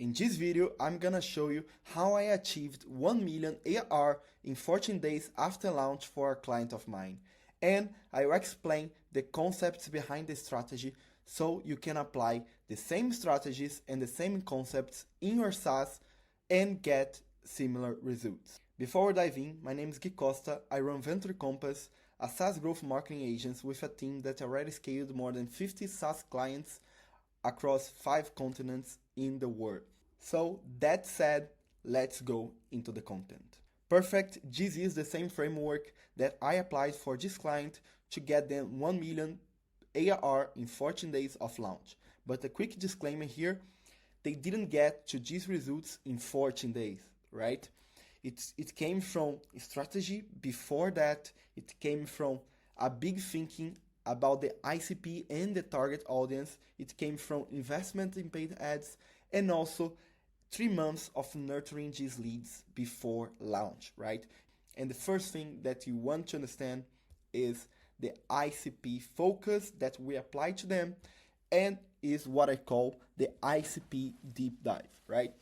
In this video, I'm gonna show you how I achieved 1 million ARR in 14 days after launch for a client of mine. And I will explain the concepts behind the strategy so you can apply the same strategies and the same concepts in your SaaS and get similar results. Before we dive in, my name is Gui Costa. I run Venture Compass, a SaaS growth marketing agency with a team that already scaled more than 50 SaaS clients across 5 continents in the world. So that said, let's go into the content. Perfect, this is the same framework that I applied for this client to get them 1 million ARR in 14 days of launch. But a quick disclaimer here, they didn't get to these results in 14 days, right? It came from strategy. Before that, it came from a big thinking about the ICP and the target audience. It came from investment in paid ads and also 3 months of nurturing these leads before launch, right? And the first thing that you want to understand is the ICP focus that we apply to them, and is what I call the ICP deep dive, right?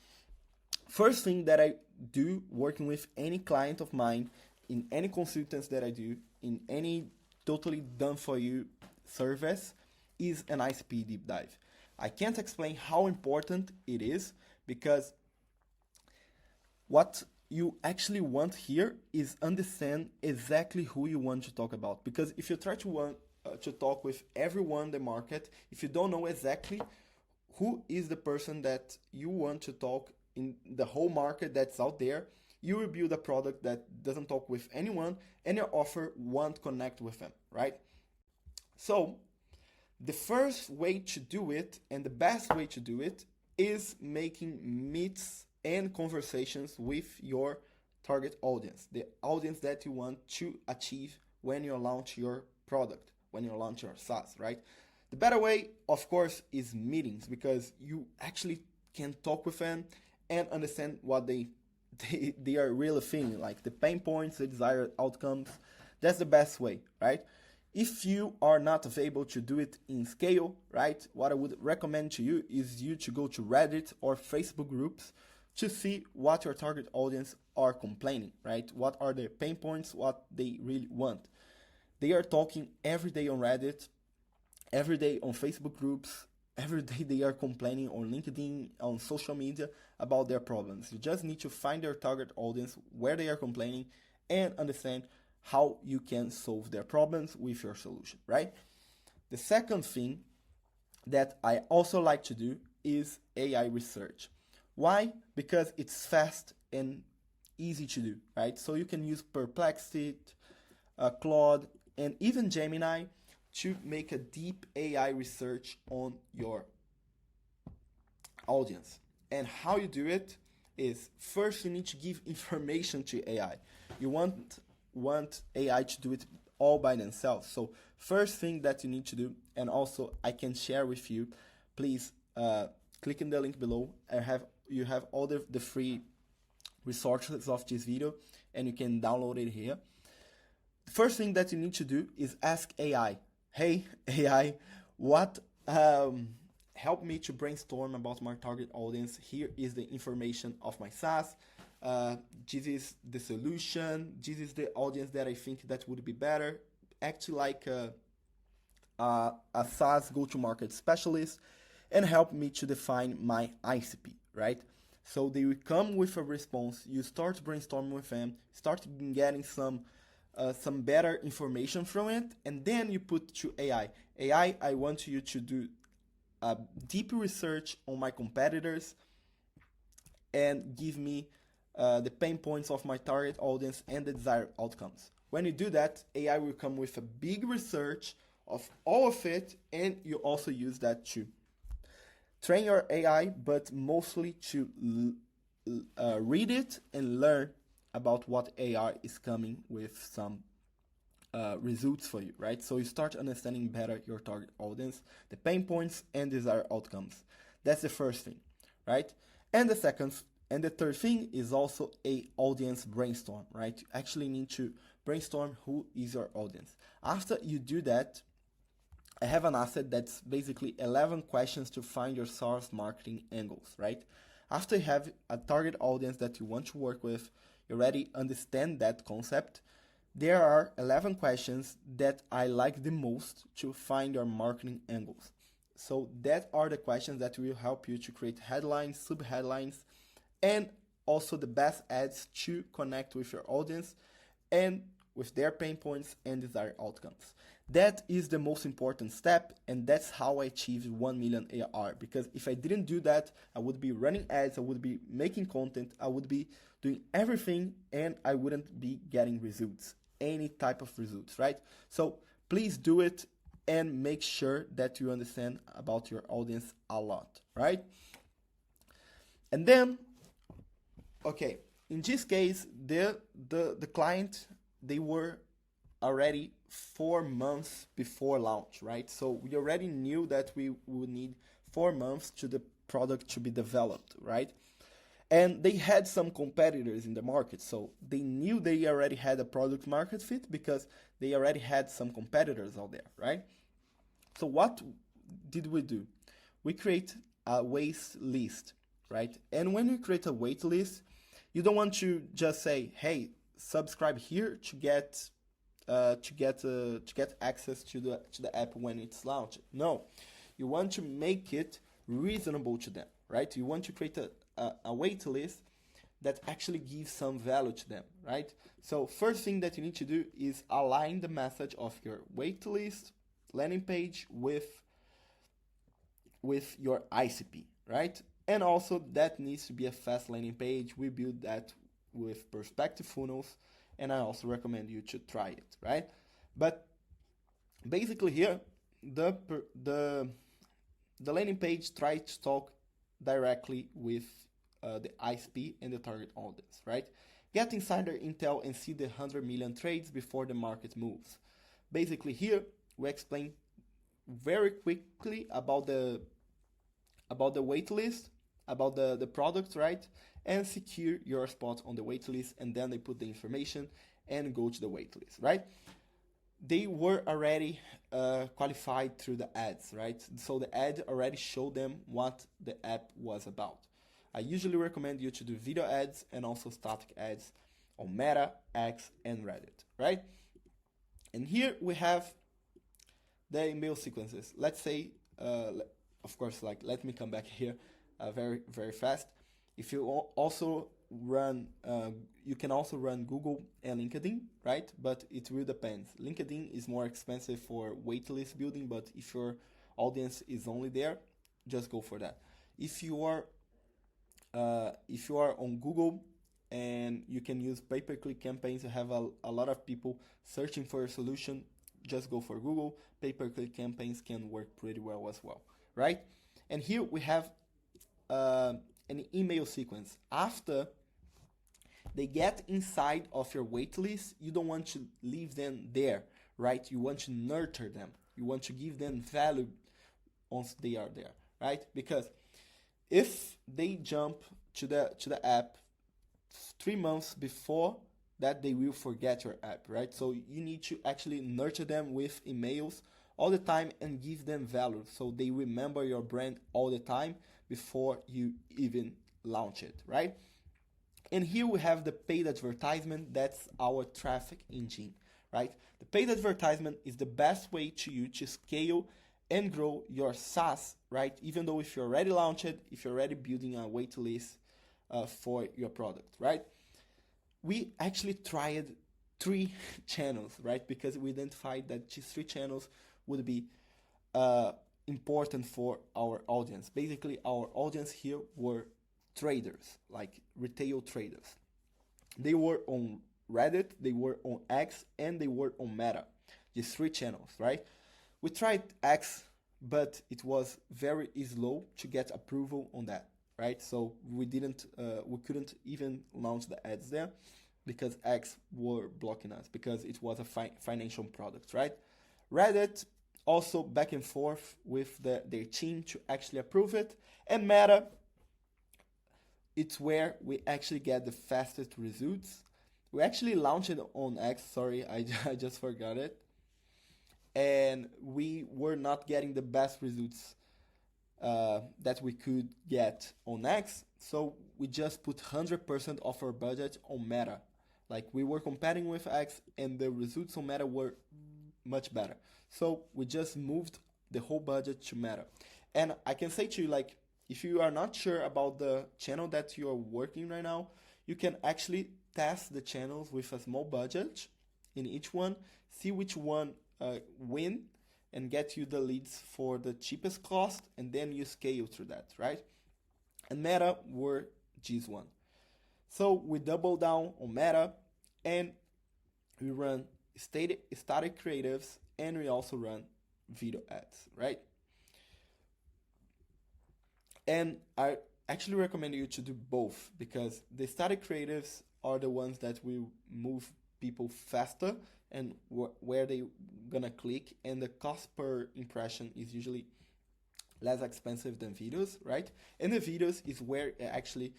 First thing that I do working with any client of mine, in any consultants that I do, in any totally done for you service, is an ICP deep dive. I can't explain how important it is, because what you actually want here is understand exactly who you want to talk about. Because if you try to talk with everyone in the market, if you don't know exactly who is the person that you want to talk in the whole market that's out there, you will build a product that doesn't talk with anyone and your offer won't connect with them, right? So the first way to do it and the best way to do it is making meets and conversations with your target audience, the audience that you want to achieve when you launch your product, when you launch your SaaS, right? The better way, of course, is meetings, because you actually can talk with them and understand what they are really feeling, like the pain points, the desired outcomes. That's the best way, right? If you are not able to do it in scale, right, what I would recommend to you is you to go to Reddit or Facebook groups to see what your target audience are complaining, right? What are their pain points, what they really want. They are talking every day on Reddit, every day on Facebook groups, every day they are complaining on LinkedIn, on social media about their problems. You just need to find their target audience, where they are complaining, and understand how you can solve their problems with your solution, right? The second thing that I also like to do is AI research. Why? Because it's fast and easy to do, right? So you can use Perplexity, Claude, and even Gemini to make a deep AI research on your audience. And how you do it is, first you need to give information to AI. You want AI to do it all by themselves. So first thing that you need to do, and also I can share with you, please click in the link below. You have all the free resources of this video, and you can download it here. The first thing that you need to do is ask AI, hey AI, what help me to brainstorm about my target audience. Here is the information of my SaaS. This is the solution. This is the audience that I think that would be better. Act like a SaaS go-to-market specialist and help me to define my ICP, right? So they will come with a response. You start brainstorming with them, start getting some better information from it, and then you put to AI. AI, I want you to do a deep research on my competitors and give me the pain points of my target audience and the desired outcomes. When you do that, AI will come with a big research of all of it, and you also use that to train your AI, but mostly to read it and learn about what AI is coming with some results for you, right? So you start understanding better your target audience, the pain points and desired outcomes. That's the first thing, right? And the third thing is also a audience brainstorm, right? You actually need to brainstorm who is your audience. After you do that, I have an asset that's basically 11 questions to find your SaaS marketing angles, right? After you have a target audience that you want to work with, you already understand that concept, there are 11 questions that I like the most to find your marketing angles. So that are the questions that will help you to create headlines, sub-headlines, and also the best ads to connect with your audience and with their pain points and desired outcomes. That is the most important step, and that's how I achieved 1 million ARR. Because if I didn't do that, I would be running ads, I would be making content, I would be doing everything, and I wouldn't be getting results, any type of results, right? So please do it and make sure that you understand about your audience a lot, right? And then, okay, in this case, the client, they were already 4 months before launch, right? So we already knew that we would need 4 months to the product to be developed, right? And they had some competitors in the market, so they knew they already had a product market fit because they already had some competitors out there, right? So what did we do? We create a wait list, right? And when you create a wait list, you don't want to just say, hey, subscribe here to get access to the app when it's launched. No, you want to make it reasonable to them, right? You want to create a wait list that actually gives some value to them, right? So first thing that you need to do is align the message of your wait list landing page with your ICP, right? And also that needs to be a fast landing page. We build that with perspective funnels, and I also recommend you to try it, right? But basically here, the landing page tries to talk directly with the ICP and the target audience, right? Get insider intel and see the 100 million trades before the market moves. Basically here, we explain very quickly about the wait list, about the product, right? And secure your spot on the wait list, and then they put the information and go to the wait list, right? They were already qualified through the ads, right? So the ad already showed them what the app was about. I usually recommend you to do video ads and also static ads on Meta, X, and Reddit, right? And here we have the email sequences. Let's say, of course, like let me come back here very, very fast. If you also run, you can also run Google and LinkedIn, right? But it will depend. LinkedIn is more expensive for waitlist building, but if your audience is only there, just go for that. If you are on Google and you can use pay-per-click campaigns, you have a lot of people searching for a solution, just go for Google. Pay-per-click campaigns can work pretty well as well, right? And here we have an email sequence. After they get inside of your waitlist, you don't want to leave them there, right? You want to nurture them. You want to give them value once they are there, right? Because if they jump to the app 3 months before that, they will forget your app, right? So you need to actually nurture them with emails all the time and give them value so they remember your brand all the time before you even launch it, right? And here we have the paid advertisement. That's our traffic engine, right? The paid advertisement is the best way to you to scale and grow your SaaS, right? Even though if you're already launched it, if you're already building a wait list for your product, right? We actually tried 3 channels, right? Because we identified that these 3 channels would be important for our audience. Basically, our audience here were traders, like retail traders. They were on Reddit, they were on X, and they were on Meta. These 3 channels, right? We tried X, but it was very slow to get approval on that, right? So we couldn't even launch the ads there because X were blocking us because it was a financial product, right? Reddit also back and forth with their team to actually approve it, and Meta, it's where we actually get the fastest results. We actually launched it on X, sorry, I just forgot it. And we were not getting the best results that we could get on X. So we just put 100% of our budget on Meta. Like we were competing with X and the results on Meta were much better. So we just moved the whole budget to Meta. And I can say to you, like, if you are not sure about the channel that you are working right now, you can actually test the channels with a small budget in each one, see which one win and get you the leads for the cheapest cost, and then you scale through that, right? And Meta were this one. So we double down on Meta, and we run static creatives, and we also run video ads, right? And I actually recommend you to do both, because the static creatives are the ones that will move people faster and where they gonna click, and the cost per impression is usually less expensive than videos, right? And the videos is where it actually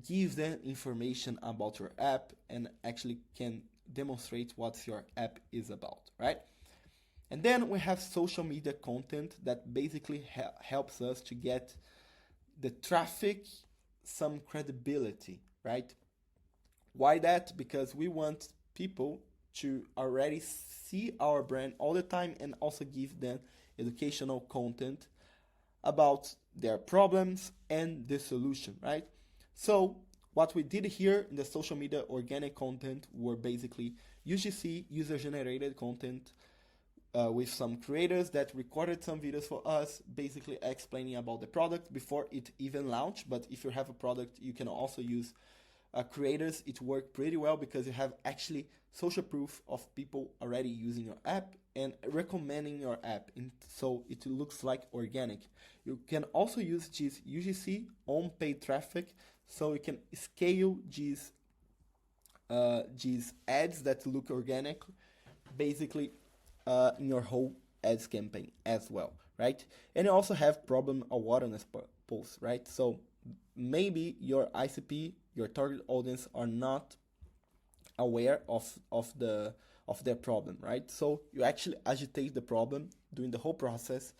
gives them information about your app and actually can demonstrate what your app is about, right? And then we have social media content that basically helps us to get the traffic some credibility, right? Why that? Because we want people to already see our brand all the time and also give them educational content about their problems and the solution, right? So what we did here in the social media organic content were basically UGC, user-generated content, with some creators that recorded some videos for us, basically explaining about the product before it even launched. But if you have a product, you can also use creators. It worked pretty well because you have actually social proof of people already using your app and recommending your app, so it looks like organic. You can also use this UGC on paid traffic, so you can scale these ads that look organic, basically in your whole ads campaign as well, right? And you also have problem awareness posts, right? So maybe your ICP, your target audience, are not aware of their problem, right? So you actually agitate the problem during the whole process,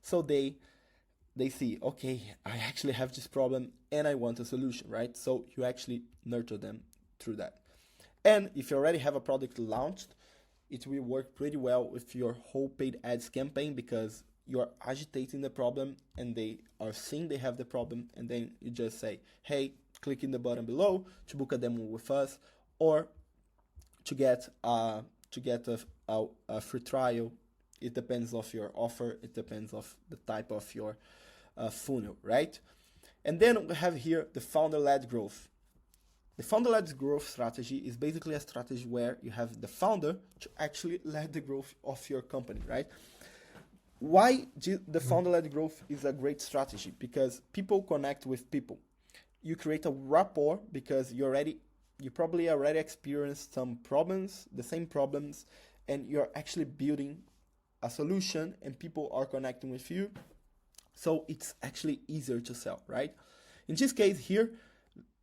so they see, okay, I actually have this problem and I want a solution, right? So you actually nurture them through that. And if you already have a product launched, it will work pretty well with your whole paid ads campaign, because you're agitating the problem and they are seeing they have the problem, and then you just say, hey, click in the button below to book a demo with us, or to get a free trial. It depends of your offer, it depends of the type of your funnel, right? And then we have here the founder-led growth. The founder-led growth strategy is basically a strategy where you have the founder to actually lead the growth of your company, right? Why the founder-led growth is a great strategy? Because people connect with people. You create a rapport because you probably already experienced some problems, the same problems, and you're actually building a solution and people are connecting with you. So it's actually easier to sell, right? In this case here,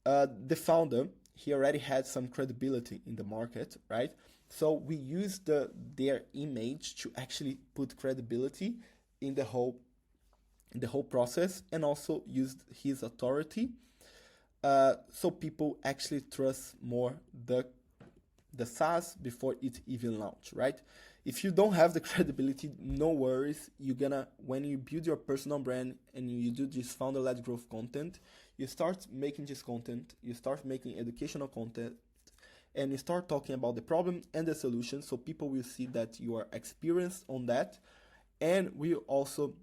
the founder, he already had some credibility in the market, right? So we used their image to actually put credibility in the whole process, and also used his authority, so people actually trust more the SaaS before it even launched, right? If you don't have the credibility, no worries. When you build your personal brand and you do this founder-led growth content, you start making this content, you start making educational content, and you start talking about the problem and the solution, so people will see that you are experienced on that, and will also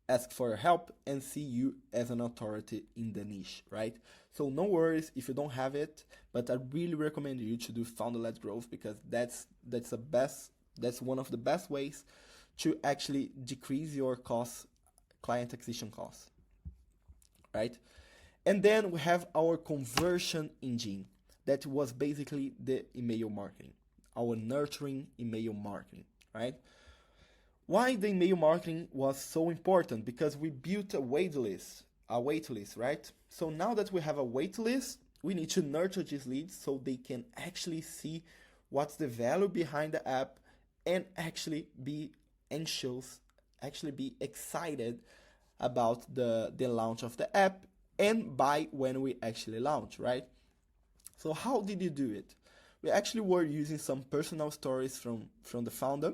ask for your help and see you as an authority in the niche, right? So no worries if you don't have it, but I really recommend you to do founder-led growth, because that's one of the best ways to actually decrease your client acquisition costs, right? And then we have our conversion engine. That was basically the email marketing, our nurturing email marketing, right? Why the email marketing was so important? Because we built a wait list, right? So now that we have a wait list, we need to nurture these leads so they can actually see what's the value behind the app and actually be anxious, actually be excited about the launch of the app and by when we actually launch, right? So how did you do it? We actually were using some personal stories from the founder,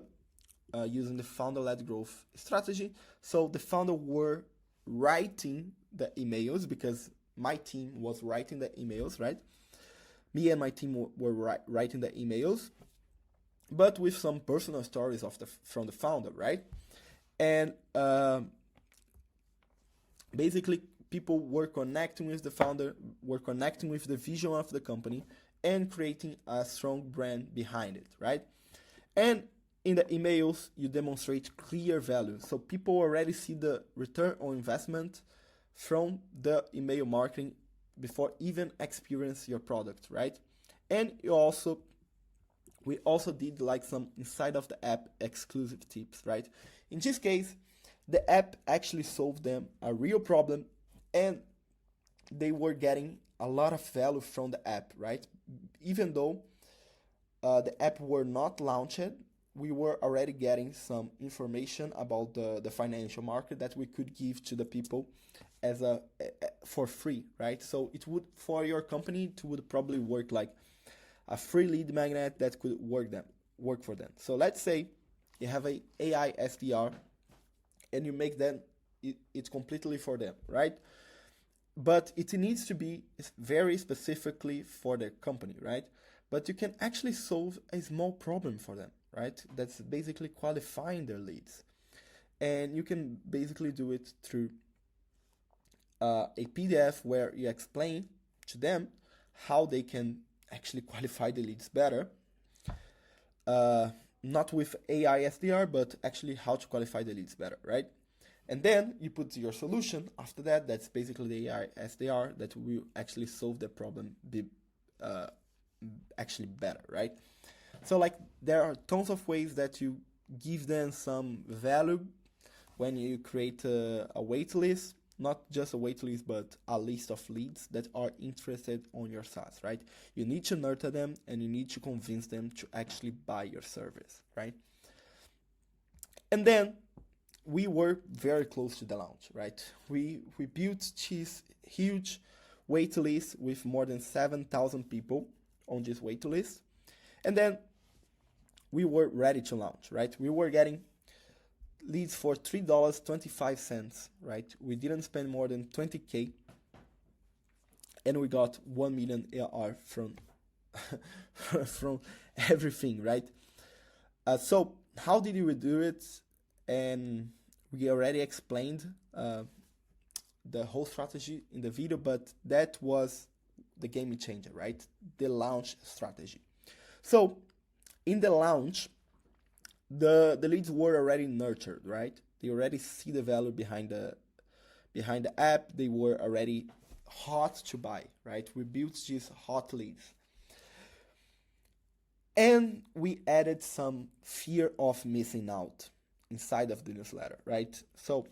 using the founder-led growth strategy. So the founder were writing the emails because my team was writing the emails, right? Me and my team were writing the emails, but with some personal stories from the founder, right? And basically, people were connecting with the founder, were connecting with the vision of the company, and creating a strong brand behind it, right? And in the emails, you demonstrate clear value. So people already see the return on investment from the email marketing before even experience your product, right? And we also did like some inside of the app exclusive tips, right? In this case, the app actually solved them a real problem and they were getting a lot of value from the app, right? Even though the app were not launched, we were already getting some information about the financial market that we could give to the people as for free, right? So it would, for your company, it would probably work like a free lead magnet that could work for them. So let's say you have a AI SDR and you make them it's completely for them, right? But it needs to be very specifically for the company, right? But you can actually solve a small problem for them, right? That's basically qualifying their leads. And you can basically do it through a PDF where you explain to them how they can actually qualify the leads better. Not with AI SDR, but actually how to qualify the leads better, right? And then you put your solution after that. That's basically the AI SDR that will actually solve the problem actually better, right? So like there are tons of ways that you give them some value when you create a wait list, not just a wait list, but a list of leads that are interested on your SaaS, right? You need to nurture them and you need to convince them to actually buy your service, right? And then we were very close to the launch, right? We built this huge wait list with more than 7,000 people on this wait list. And then we were ready to launch, right? We were getting leads for $3.25, right? We didn't spend more than 20K and we got 1 million ARR from from everything, right? So how did we do it? And we already explained the whole strategy in the video, but that was the game changer, right? The launch strategy. So in the launch, the leads were already nurtured, right? They already see the value behind the app. They were already hot to buy, right? We built these hot leads. And we added some fear of missing out inside of the newsletter, right? So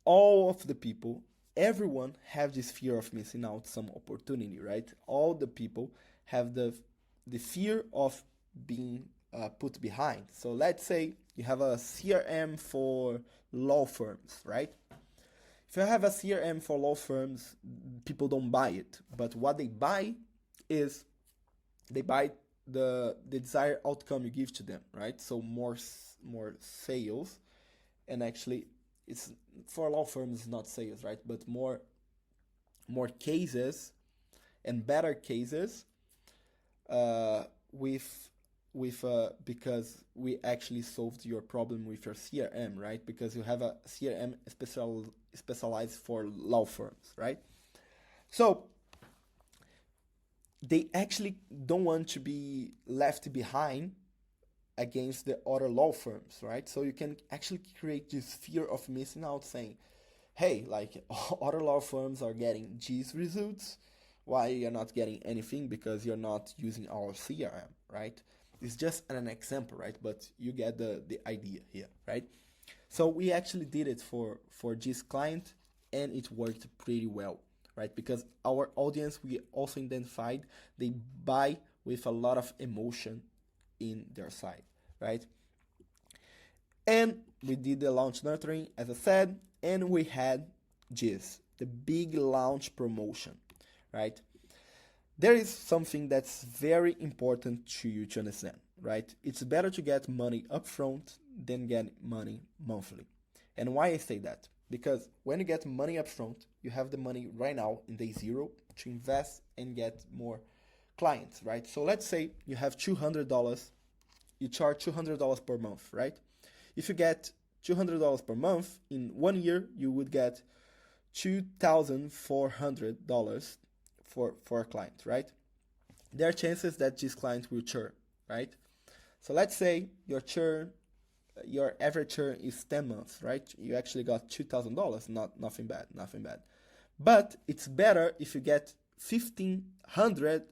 all of the people, everyone have this fear of missing out some opportunity, right? All the people have the fear of being put behind. So let's say you have a CRM for law firms, right? If you have a CRM for law firms, people don't buy it. But what they buy is they buy the desired outcome you give to them, right? So more sales, and actually it's for law firms not sales, right? But more cases and better cases because we actually solved your problem with your CRM, right? Because you have a CRM specialized for law firms, right? So they actually don't want to be left behind against the other law firms, right? So you can actually create this fear of missing out, saying, hey, like other law firms are getting these results, why you're not getting anything? Because you're not using our CRM, right? It's just an example, right? But you get the idea here, right? So we actually did it for this client and it worked pretty well, right? Because our audience, we also identified, they buy with a lot of emotion in their site, right? And we did the launch nurturing, as I said, and we had this, the big launch promotion, right? There is something that's very important to you to understand, right? It's better to get money upfront than get money monthly. And why I say that? Because when you get money upfront, you have the money right now in day zero to invest and get more clients, right? So let's say you have $200, you charge $200 per month, right? If you get $200 per month, in 1 year, you would get $2,400 for a client, right? There are chances that this client will churn, right? So let's say your average churn is 10 months, right? You actually got $2,000, nothing bad. But it's better if you get 1,500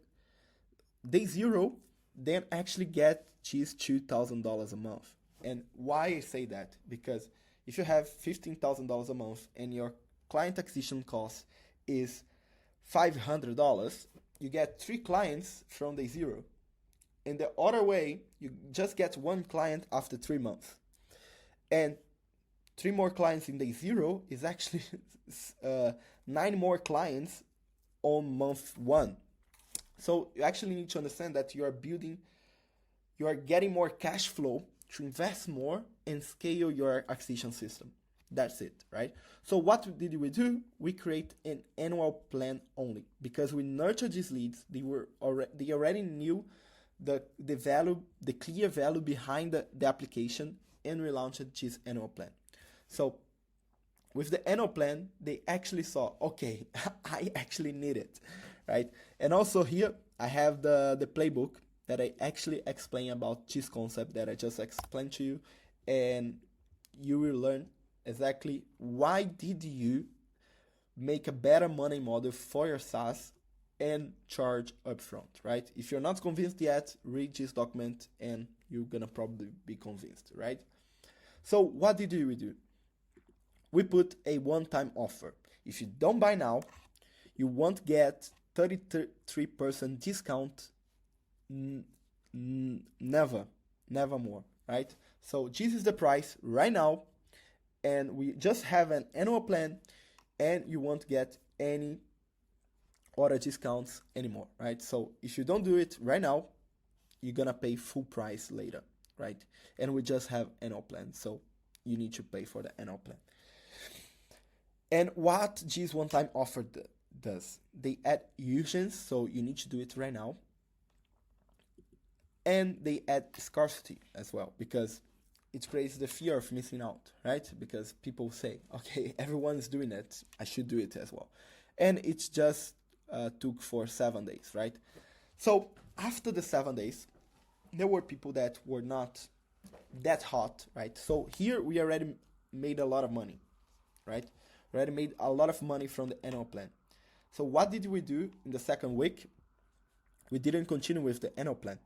day zero than actually get these $2,000 a month. And why I say that? Because if you have $15,000 a month and your client acquisition cost is $500, you get 3 clients from day zero. In the other way, you just get 1 client after 3 months. And 3 more clients in day zero is actually 9 more clients on month 1. So you actually need to understand that you are getting more cash flow to invest more and scale your acquisition system. That's it, right? So what did we do? We create an annual plan only because we nurtured these leads. They already knew the value, the clear value behind the application, and we launched this annual plan. So with the annual plan, they actually saw, okay, I actually need it, right? And also here I have the playbook that I actually explain about this concept that I just explained to you, and you will learn exactly why did you make a better money model for your SaaS and charge upfront, right? If you're not convinced yet, read this document and you're gonna probably be convinced, right? So what did we do? We put a one-time offer. If you don't buy now, you won't get 33% discount never more, right? So this is the price right now, and we just have an annual plan, and you won't get any other discounts anymore, right? So if you don't do it right now, you're gonna pay full price later, right? And we just have annual plan, so you need to pay for the annual plan. And what this one-time offer does, they add urgency, so you need to do it right now. And they add scarcity as well, because it creates the fear of missing out, right? Because people say, okay, everyone's doing it, I should do it as well. And it just took for 7 days, right? So after the 7 days, there were people that were not that hot, right? So here we already made a lot of money, right? We already made a lot of money from the annual plan. So what did we do in the second week? We didn't continue with the annual plan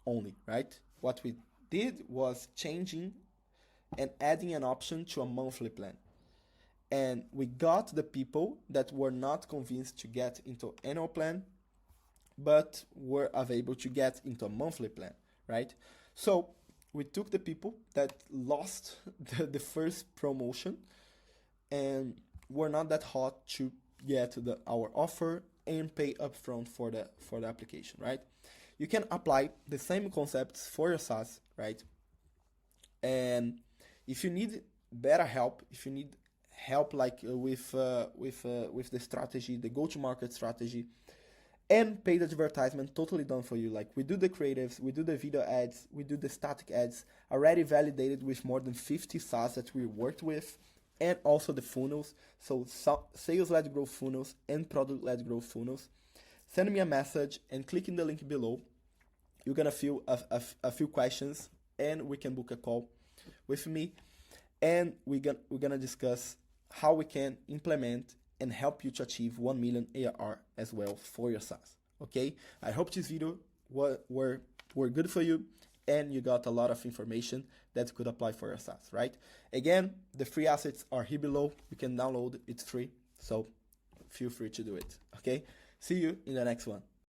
only, right? What we did was changing and adding an option to a monthly plan. And we got the people that were not convinced to get into annual plan, but were available to get into a monthly plan, right? So we took the people that lost the first promotion and were not that hot to get our offer and pay upfront for the application, right? You can apply the same concepts for your SaaS, right? And if you need better help, if you need help like with the strategy, the go-to-market strategy, and paid advertisement, totally done for you. Like we do the creatives, we do the video ads, we do the static ads, already validated with more than 50 SaaS that we worked with, and also the funnels, so sales-led growth funnels and product-led growth funnels. Send me a message and click in the link below. You're gonna fill a few questions and we can book a call with me, and we're gonna discuss how we can implement and help you to achieve 1 million ARR as well for your SaaS. Okay, I hope this video were good for you and you got a lot of information that could apply for your SaaS, right? Again, the free assets are here below. You can download, it's free, so feel free to do it. Okay, see you in the next one.